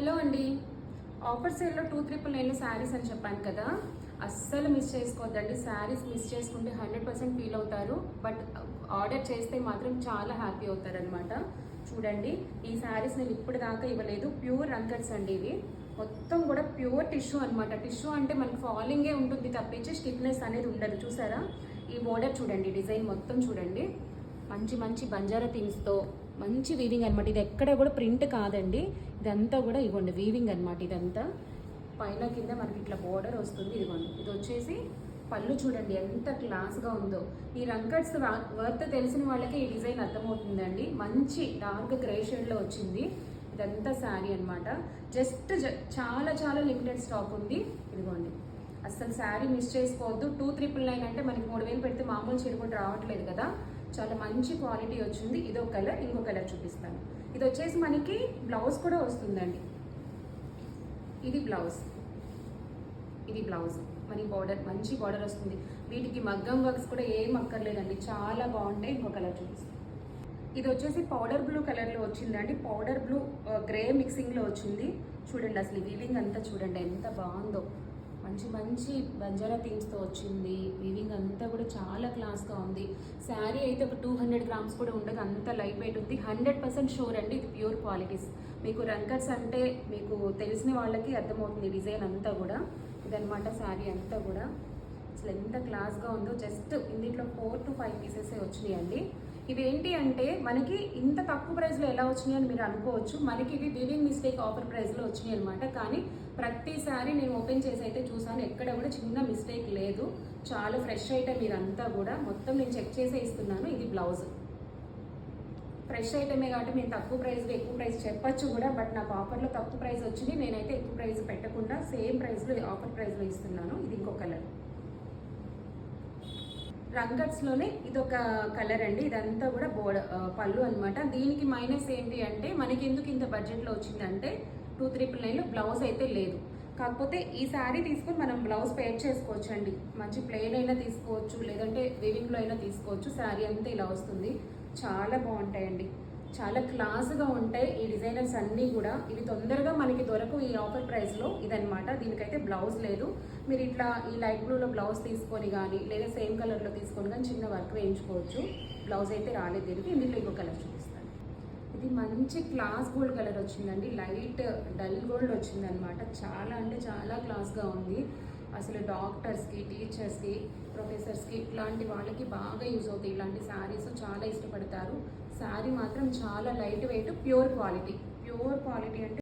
Hello అండి. Offer సేల్లో 2399 శారీస్ అని చెప్పాను కదా, అస్సలు మిస్ చేసుకోవద్దండి. శారీస్ మిస్ చేసుకుంటే 100% ఫీల్ అవుతారు, బట్ ఆర్డర్ చేస్తే మాత్రం చాలా హ్యాపీ అవుతారనమాట. చూడండి, ఈ శారీస్ నేను ఇప్పుడు దాకా ఇవ్వలేదు. ప్యూర్ రంకట్స్ అండి ఇవి. మొత్తం కూడా ప్యూర్ టిష్యూ అనమాట. టిష్యూ అంటే మనకి ఫాలింగే ఉంటుంది తప్పించి స్టిఫ్నెస్ అనేది ఉండదు. చూసారా, ఈ బోర్డర్ చూడండి, డిజైన్ మొత్తం చూడండి. మంచి మంచి బంజారా థీమ్స్తో మంచి వీవింగ్ అనమాట. ఇది ఎక్కడ కూడా ప్రింట్ కాదండి, ఇదంతా కూడా ఇవ్వండి వీవింగ్ అనమాట. ఇదంతా పైన కింద మనకి ఇట్లా బోర్డర్ వస్తుంది. ఇదిగోండి, ఇది వచ్చేసి పళ్ళు చూడండి ఎంత క్లాస్గా ఉందో. ఈ రంకట్స్ వర్త్ తెలిసిన వాళ్ళకి ఈ డిజైన్ అర్థమవుతుందండి. మంచి డార్క్ గ్రే షేడ్లో వచ్చింది. ఇదంతా శారీ అనమాట. జస్ట్ చాలా చాలా లిమిటెడ్ స్టాక్ ఉంది. ఇదిగోండి, అసలు శారీ మిస్ చేసుకోవద్దు. 2399 అంటే మనకి 3000 పెడితే మామూలు చీర కూడా రావట్లేదు కదా. చాలా మంచి క్వాలిటీ వచ్చింది. ఇదో కలర్, ఇంకో కలర్ చూపిస్తాను. ఇది వచ్చేసి మనకి బ్లౌజ్ కూడా వస్తుందండి. ఇది బ్లౌజ్, ఇది బ్లౌజ్. మరి బార్డర్ మంచి బార్డర్ వస్తుంది. వీటికి మగ్గం వర్క్స్ కూడా ఏం అక్కర్లేదండి, చాలా బాగుంటాయి. ఇంకో కలర్ చూపిస్తాను. ఇది వచ్చేసి పౌడర్ బ్లూ కలర్లో వచ్చిందండి. పౌడర్ బ్లూ గ్రే మిక్సింగ్లో వచ్చింది. చూడండి, అసలు వీవింగ్ అంతా చూడండి ఎంత బాగుందో. మంచి మంచి బంజారా థీమ్స్తో వచ్చింది. వీవింగ్ అంతా కూడా చాలా క్లాస్గా ఉంది. శారీ అయితే ఒక 200 గ్రామ్స్ కూడా ఉండదు, అంత లైట్ వెయిట్ ఉంది. 100% షూర్ అండి, ఇది ప్యూర్ క్వాలిటీస్. మీకు రంకట్స్ అంటే మీకు తెలిసిన వాళ్ళకి అర్థమవుతుంది. డిజైన్ అంతా కూడా ఇదనమాట. శారీ అంతా కూడా అసలు ఎంత క్లాస్గా ఉందో. జస్ట్ ఇందులో 4 to 5 పీసెసే వచ్చినాయండి. ఇవి ఏంటి అంటే మనకి ఇంత తక్కువ ప్రైస్లో ఎలా వచ్చినాయి అని మీరు అనుకోవచ్చు. మనకి ఇవి వీవింగ్ మిస్టేక్ ఆఫర్ ప్రైస్లో వచ్చినాయి అనమాట. కానీ ప్రతిసారి నేను ఓపెన్ చేసి అయితే చూసాను, ఎక్కడ కూడా చిన్న మిస్టేక్ లేదు. చాలా ఫ్రెష్ ఐటమ్ ఇదంతా కూడా. మొత్తం నేను చెక్ చేసే ఇస్తున్నాను. ఇది బ్లౌజ్. ఫ్రెష్ ఐటమే కాబట్టి నేను తక్కువ ప్రైస్లో ఎక్కువ ప్రైస్ చెప్పచ్చు కూడా, బట్ నాకు ఆఫర్లో తక్కువ ప్రైస్ వచ్చింది. నేనైతే ఎక్కువ ప్రైస్ పెట్టకుండా సేమ్ ప్రైస్లో ఆఫర్ ప్రైస్లో ఇస్తున్నాను. ఇది ఇంకో కలర్. రంకట్స్లోనే ఇదొక కలర్ అండి. ఇదంతా కూడా పళ్ళు అనమాట. దీనికి మైనస్ ఏంటి అంటే మనకి ఎందుకు ఇంత బడ్జెట్లో వచ్చిందంటే 2399లో బ్లౌజ్ అయితే లేదు. కాకపోతే ఈ శారీ తీసుకొని మనం బ్లౌజ్ పేర్ చేసుకోవచ్చు అండి. మంచి ప్లెయిన్ అయినా తీసుకోవచ్చు, లేదంటే వీవింగ్లో అయినా తీసుకోవచ్చు. శారీ అంతా ఇలా వస్తుంది. చాలా బాగుంటాయండి, చాలా క్లాస్గా ఉంటాయి ఈ డిజైనర్స్ అన్నీ కూడా. ఇవి తొందరగా మనకి దొరకు ఈ ఆఫర్ ప్రైస్లో. ఇదనమాట. దీనికైతే బ్లౌజ్ లేదు. మీరు ఇట్లా ఈ లైట్ బ్లూలో బ్లౌజ్ తీసుకొని కానీ, లేదా సేమ్ కలర్లో తీసుకొని కానీ చిన్న వర్క్ వేయించుకోవచ్చు. బ్లౌజ్ అయితే రాలేదు దీనికి. ఇందులో ఇంకో కలర్ చూపిస్తాను. ఇది మంచి క్లాస్ గోల్డ్ కలర్ వచ్చిందండి. లైట్ డల్ గోల్డ్ వచ్చిందనమాట. చాలా అంటే చాలా క్లాస్గా ఉంది. అసలు డాక్టర్స్కి, టీచర్స్కి, ప్రొఫెసర్స్కి ఇట్లాంటి వాళ్ళకి బాగా యూజ్ అవుతాయి ఇలాంటి శారీస్. చాలా ఇష్టపడతారు. శారీ మాత్రం చాలా light weight, pure quality. Pure quality అంటే